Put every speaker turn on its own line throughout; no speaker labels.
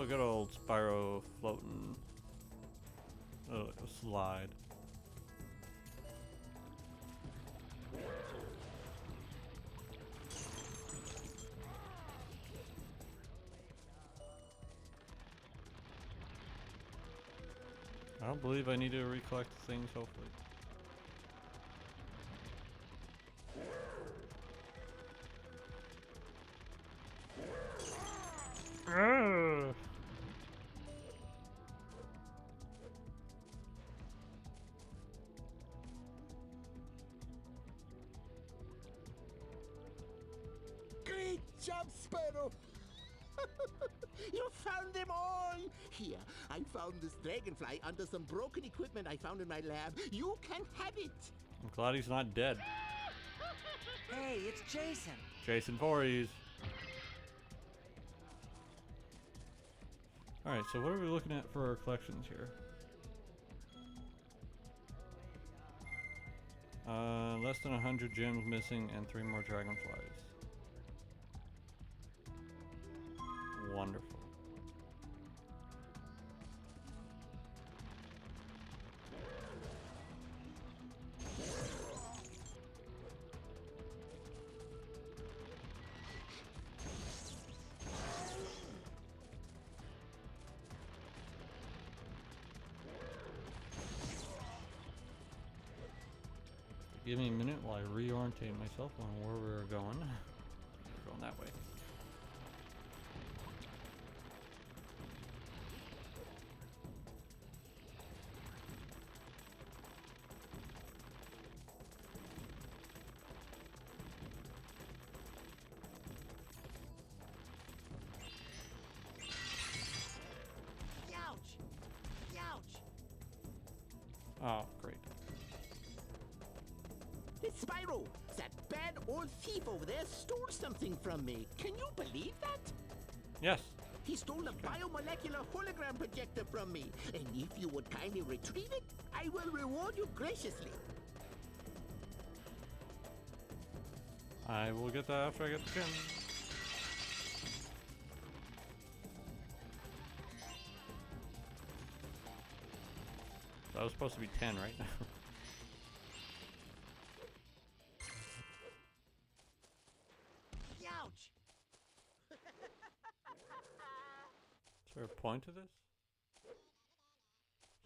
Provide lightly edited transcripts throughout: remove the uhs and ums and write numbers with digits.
Oh, good old Spyro floating. Oh, a slide. I don't believe I need to recollect things, hopefully.
Great job, Spyro! You found them all! Here, I found this dragonfly under some broken equipment I found in my lab. You can have it!
I'm glad he's not dead.
Hey, it's Jason.
Jason Voorhees. Alright, so what are we looking at for our collections here? Less than 100 gems missing and 3 more dragonflies. Wonderful. Give me a minute while I reorientate myself on where we're going. We're going that way.
Ouch! Ouch!
Oh, great.
It's Spyro! That bad old thief over there stole something from me. Can you believe that?
Yes.
He stole a biomolecular hologram projector from me. And if you would kindly retrieve it, I will reward you graciously.
I will get that after I get the gem. That was supposed to be 10, right?
Ouch!
Is there a point to this?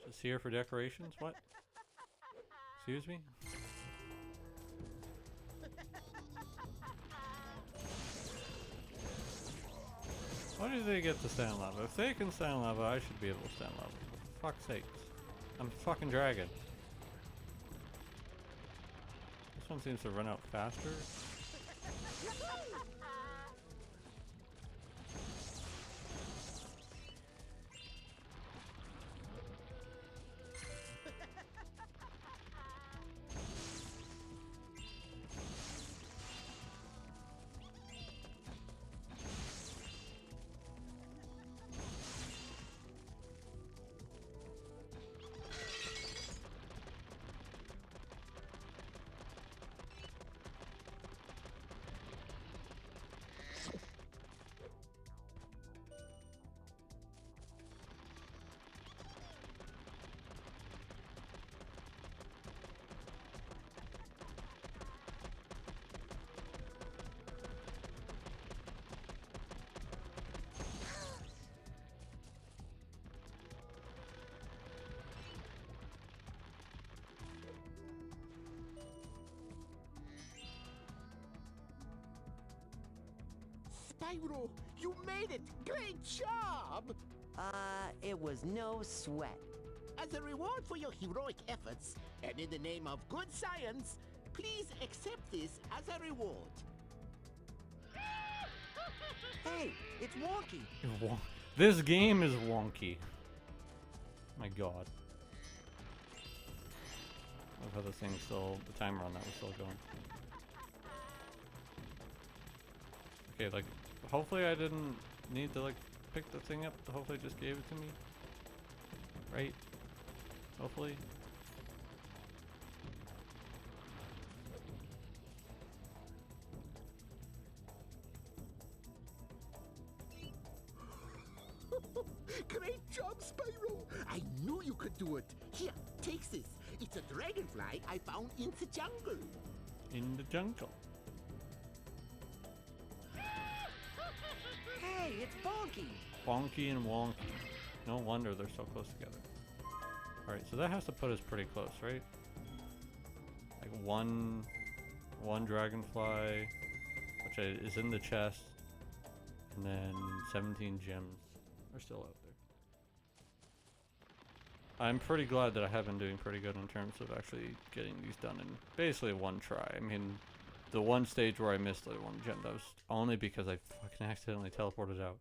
Just here for decorations? What? Excuse me? Why do they get to stand lava? If they can stand lava, I should be able to stand lava. For fuck's sakes. I'm a fucking dragon. This one seems to run out faster.
Spyro, you made it! Great job!
It was no sweat.
As a reward for your heroic efforts, and in the name of good science, please accept this as a reward.
Hey, it's wonky.
This game is wonky. My god. I love how this thing's still, the timer on that was still going. Okay, like, hopefully I didn't need to, like, pick the thing up. Hopefully it just gave it to me. Right? Hopefully.
job, Spyro. I knew you could do it. Here, take this. It's a dragonfly I found in the jungle.
In the jungle.
Hey, it's Bonky.
Bonky and wonky. No wonder they're so close together. Alright, so that has to put us pretty close, right? Like one dragonfly, which is in the chest, and then 17 gems are still out there. I'm pretty glad that I have been doing pretty good in terms of actually getting these done in basically one try. I mean, the one stage where I missed the one gem, that was only because I fucking accidentally teleported out.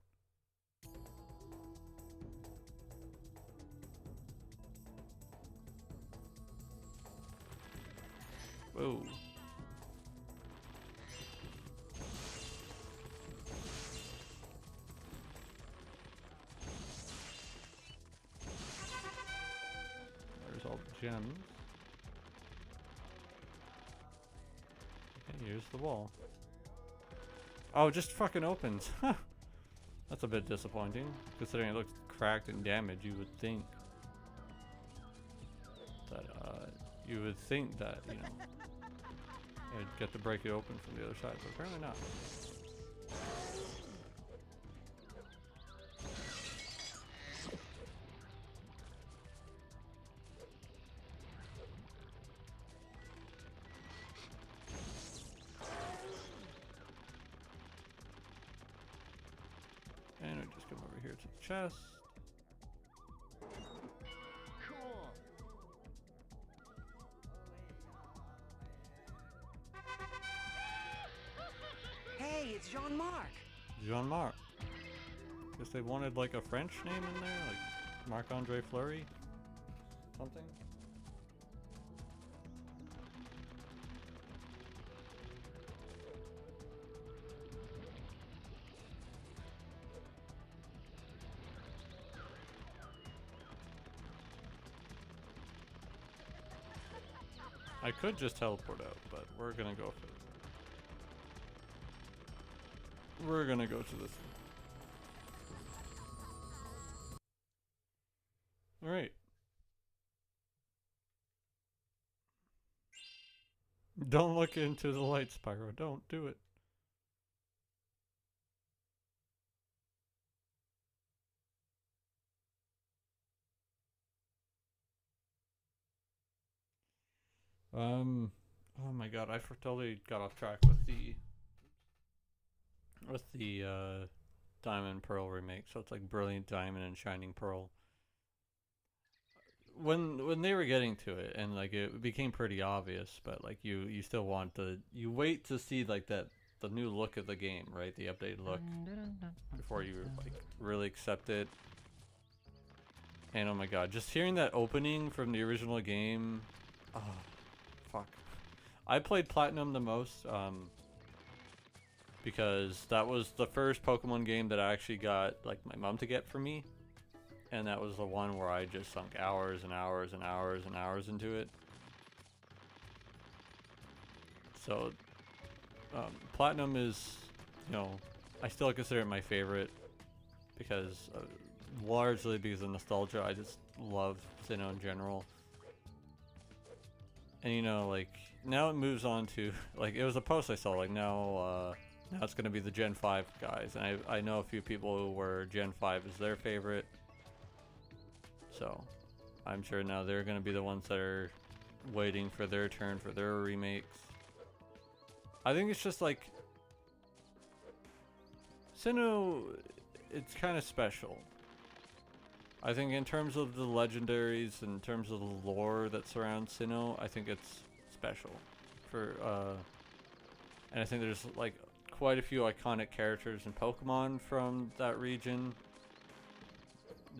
Whoa. There's all the gems. Okay, here's the wall. Oh, it just fucking opens. That's a bit disappointing, considering it looks cracked and damaged. You would think that, you know, I'd get to break it open from the other side, but apparently not. And we just come over here to the chest.
Hey, it's Jean-Marc.
Jean-Marc. Guess they wanted like a French name in there, like Marc-Andre Fleury? Something? I could just teleport out, but we're gonna go for it. We're gonna go to this one. Alright. Don't look into the light, Spyro. Don't do it. Oh my god, I totally got off track with the Diamond Pearl remake. So it's like Brilliant Diamond and Shining Pearl. When they were getting to it, and like it became pretty obvious, but like you still want you wait to see like the new look of the game, right? The updated look before you like really accept it. And oh my god, just hearing that opening from the original game, oh fuck. I played Platinum the most, because that was the first Pokemon game that I actually got like my mom to get for me, and that was the one where I just sunk hours and hours and hours and hours into it. So Platinum is, you know, I still consider it my favorite because largely because of nostalgia. I just love Sinnoh in general. And you know, like now it moves on to like it was a post I saw like now it's gonna be the Gen 5 guys, and I know a few people who were Gen 5 is their favorite. So I'm sure now they're gonna be the ones that are waiting for their turn for their remakes. I think it's just like Sinnoh, it's kind of special. I think in terms of the legendaries, in terms of the lore that surrounds Sinnoh, I think it's special. And I think there's like quite a few iconic characters and Pokemon from that region.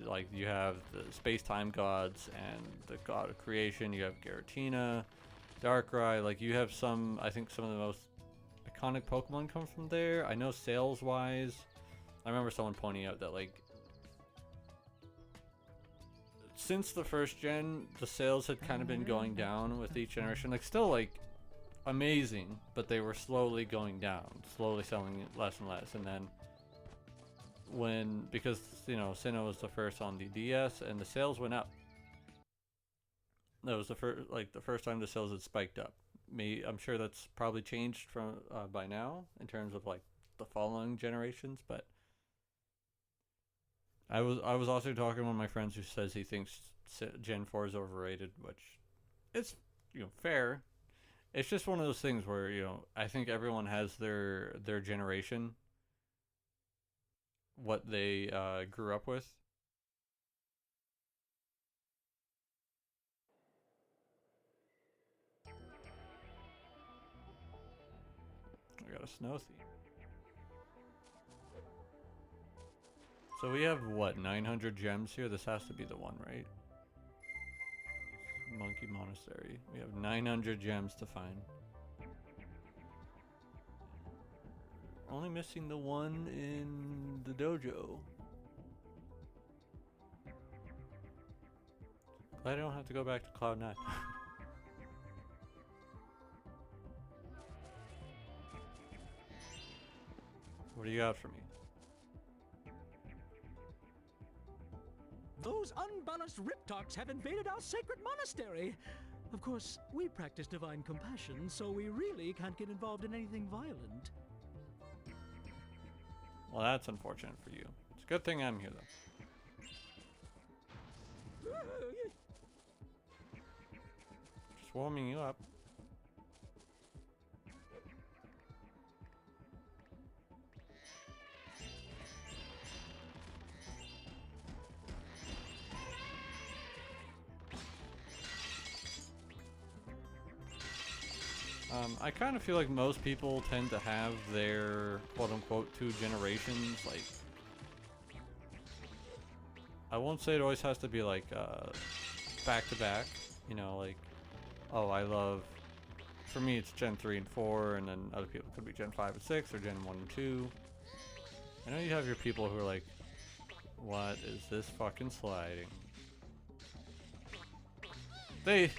Like you have the space-time gods and the god of creation. You have Giratina, Darkrai. Like you have some, I think some of the most iconic Pokemon come from there. I know sales-wise, I remember someone pointing out that like since the first gen, the sales had kind of been going down with each generation. Like still like amazing, but they were slowly going down, slowly selling less and less. And then when, because you know Sinnoh was the first on the DS and the sales went up. That was the first time the sales had spiked up. I'm sure that's probably changed from by now in terms of like the following generations, but I was also talking to one of my friends who says he thinks Gen 4 is overrated, which it's, you know, fair. It's just one of those things where, you know, I think everyone has their generation, what they grew up with. I got a snow theme. So we have what, 900 gems here? This has to be the one, right? Monkey Monastery. We have 900 gems to find. Only missing the one in the dojo. Glad I don't have to go back to Cloud 9. What do you got for me?
Those unbalanced riptocs have invaded our sacred monastery. Of course, we practice divine compassion, so we really can't get involved in anything violent.
Well, that's unfortunate for you. It's a good thing I'm here, though. Just warming you up. I kind of feel like most people tend to have their quote-unquote 2 generations, like, I won't say it always has to be like back-to-back, you know, like, oh, I love, for me it's Gen 3 and 4, and then other people could be Gen 5 and 6, or Gen 1 and 2. I know you have your people who are like, what is this fucking sliding? I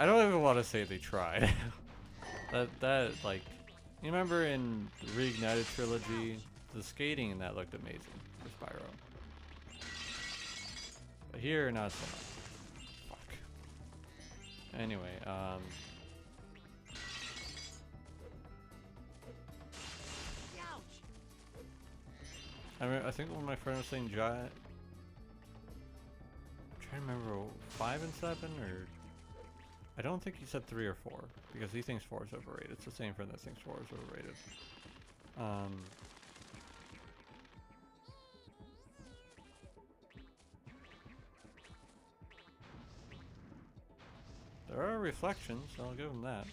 don't even want to say they tried. That like, you remember in the Reignited trilogy, the skating in that looked amazing for Spyro. But here, not so much. Fuck. Anyway, I think when my friend was saying I'm trying to remember 5 and 7 or. I don't think he said 3 or 4 because he thinks 4 is overrated. It's the same friend that thinks 4 is overrated. There are reflections, so I'll give him that.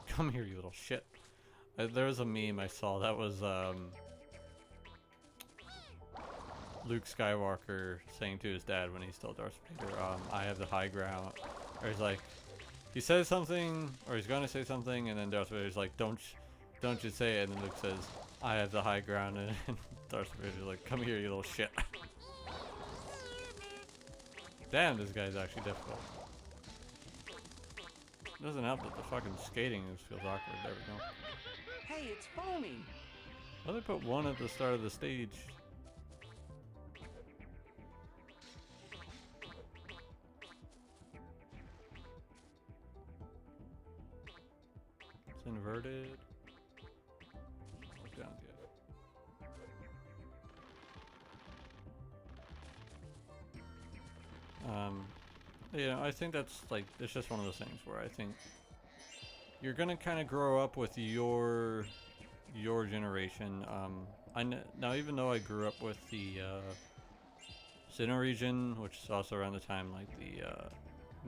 Come here, you little shit. There was a meme I saw that was Luke Skywalker saying to his dad when he's still Darth Vader, I have the high ground. Or he's like, he says something, or he's gonna say something, and then Darth Vader's like, don't you say it, and then Luke says, I have the high ground, and Darth Vader's like, come here, you little shit. Damn, this guy's actually difficult. Doesn't help that the fucking skating feels awkward. There we go.
Hey, it's foaming.
Well, they put 1 at the start of the stage. It's inverted. Look down the Yeah, I think that's like, it's just one of those things where I think you're gonna kind of grow up with your generation. Now, even though I grew up with the Sinnoh region, which is also around the time like the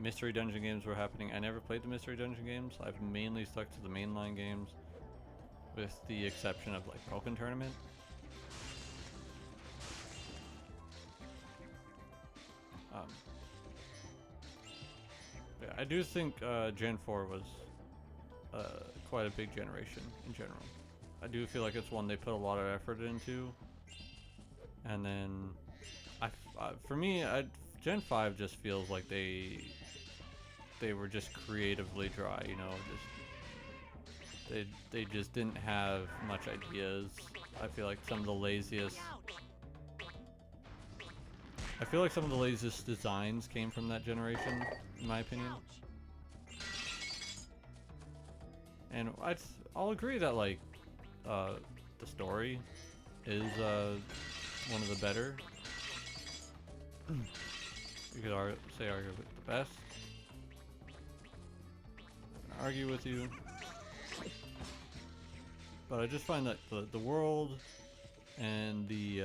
mystery dungeon games were happening, I never played the mystery dungeon games. I've mainly stuck to the mainline games, with the exception of like Broken Tournament. Yeah, I do think Gen 4 was quite a big generation in general. I do feel like it's one they put a lot of effort into, and then for me, Gen 5 just feels like they were just creatively dry, you know, they just didn't have much ideas. I feel like some of the laziest designs came from that generation, in my opinion. And I'll agree that like the story is one of the better. You could say arguably the best. I can argue with you, but I just find that the world and the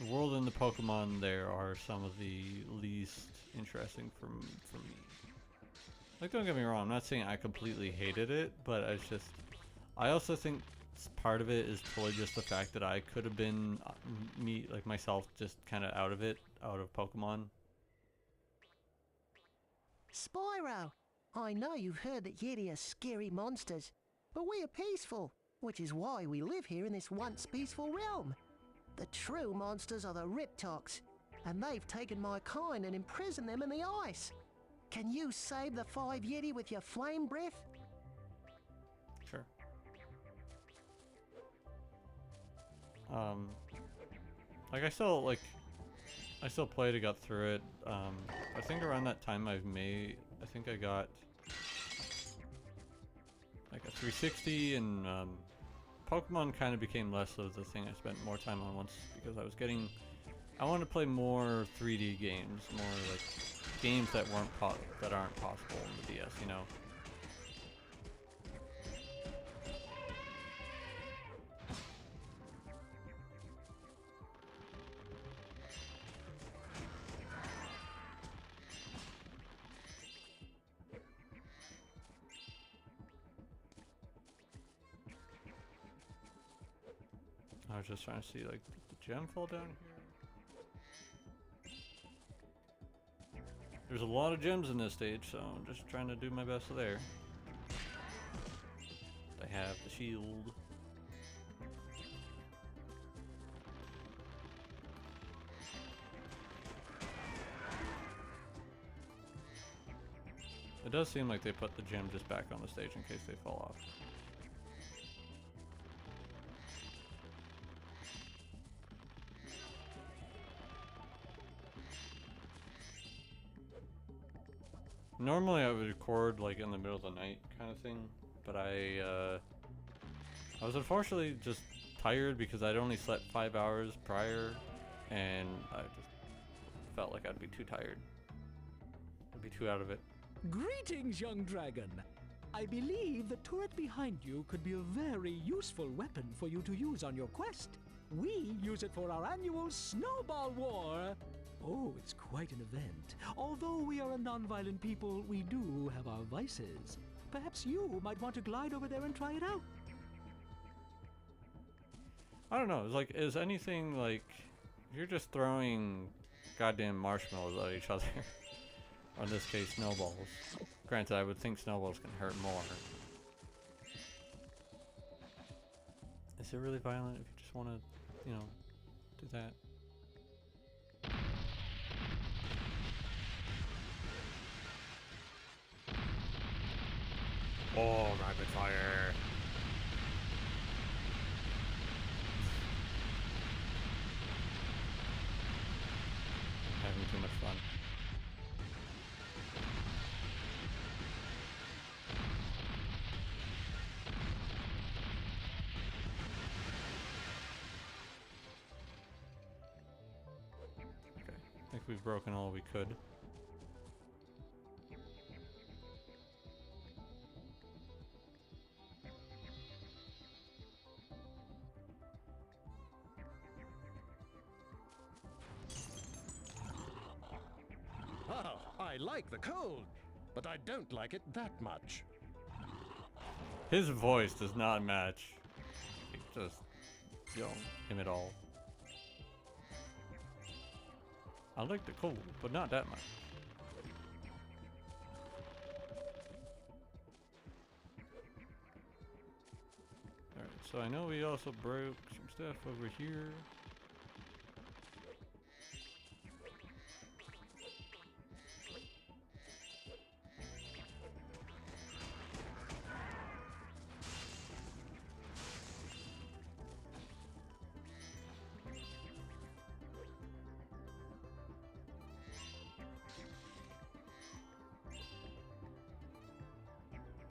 world and the Pokemon there are some of the least interesting for me. Like, don't get me wrong, I'm not saying I completely hated it, but it's just, I also think part of it is totally just the fact that I could have been myself, just kind of out of Pokemon.
Spyro, I know you've heard that Yeti are scary monsters, but we are peaceful, which is why we live here in this once peaceful realm. The true monsters are the Riptocs, and they've taken my kind and imprisoned them in the ice. Can you save the 5 Yeti with your flame breath?
Sure. Like I still played it, got through it. I think around that time I think I got like a 360, and Pokemon kind of became less of the thing I spent more time on once, because I wanted to play more 3D games, more like games that aren't possible on the DS, you know. I was just trying to see, like, did the gem fall down here? There's a lot of gems in this stage, so I'm just trying to do my best there. I have the shield. It does seem like they put the gem just back on the stage in case they fall off. Normally I would record like in the middle of the night kind of thing, but I was unfortunately just tired because I'd only slept 5 hours prior, and I just felt like I'd be too tired. I'd be too out of it.
Greetings, young dragon. I believe the turret behind you could be a very useful weapon for you to use on your quest. We use it for our annual Snowball War. Oh, it's quite an event. Although we are a non-violent people, we do have our vices. Perhaps you might want to glide over there and try it out.
I don't know, it's like, is anything like, you're just throwing goddamn marshmallows at each other. Or in this case, snowballs. Granted, I would think snowballs can hurt more. Is it really violent if you just want to, you know, do that? Oh, rapid fire! Having too much fun. Okay, I think we've broken all we could.
Oh, I like the cold, but I don't like it that much.
His voice does not match. Just, you know, him at all. I like the cold, but not that much. Alright, so I know we also broke some stuff over here.